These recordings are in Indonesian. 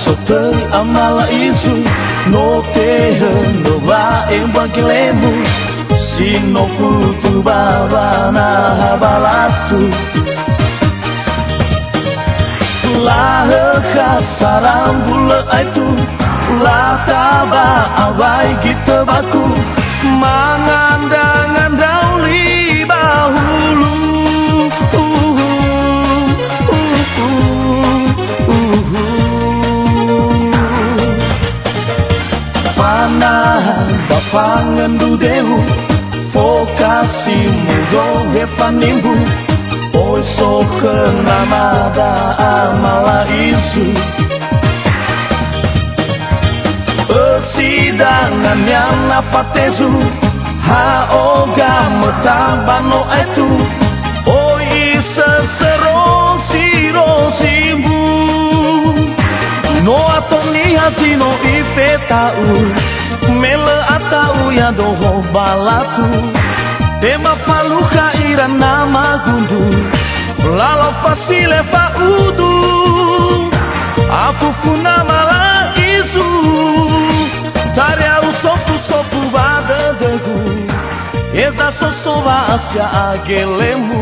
Sotei amala isu no terra no va em banquilemo se no putu baba na balatu la khasaram bula itu la taba awai kita baku mangandangan dauli bahulu bapangan dudehu fokasi mudo hepanimbu oi so kenamada amala isu persidangan yang napatezu ha oga metabano itu oi sesero siro simbu no atoni hasino ifetau mele atau ya doho balatu tema paluka ira nama gundu lalau fasile faudu aku kuna mala isu taria usopu sopu bada degu eza sosova asya agelemu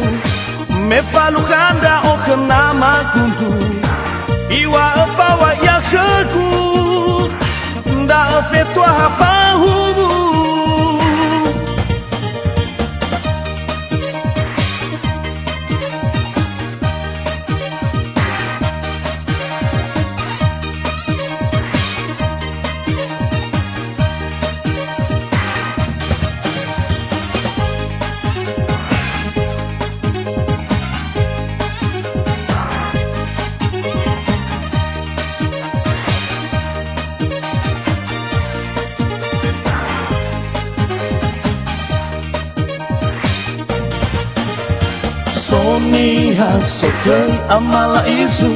me palukanda o nama gundu iwa apawa ya khegu da afetua rapahu sotei amala isu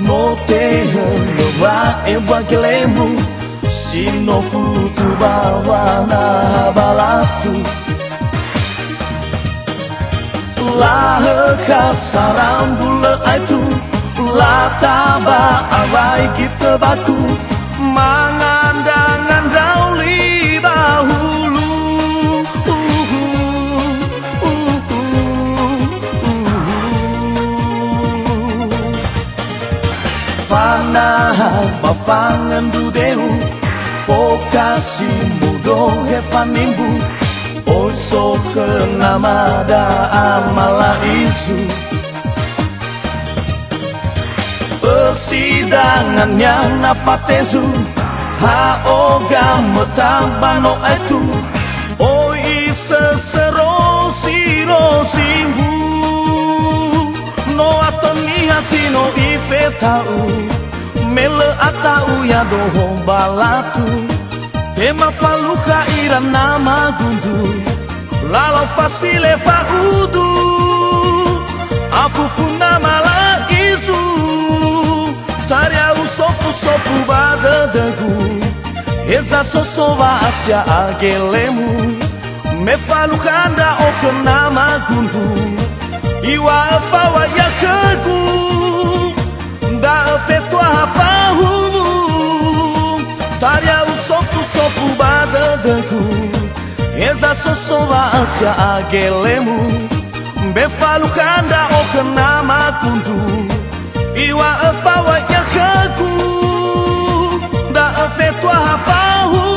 no terra no va em banquilemo se no putu bawa na balatu la khasaram bula itu la taba awai kita baku mangandangan dauli bahulu bapangan dudehu fokasi mudo hepanimbu oi so kenamada amala isu persidangan yang napatezu ha oga metabano itu oi sesero siro simbu no atoni hasino ifetau mele atau ya doho balatu tema paluka ira nama gundu lalau fasile faudu aku kuna mala isu taria usopu sopu bada degu eza sosova asya agelemu me palukanda o nama gundu iwa apawa ya khegu da afetua rapahu taria usopu sopu bada degu eza sosova asya agelemu befalukanda o nama kundu iwa apawa ya khegu da afetua rapahu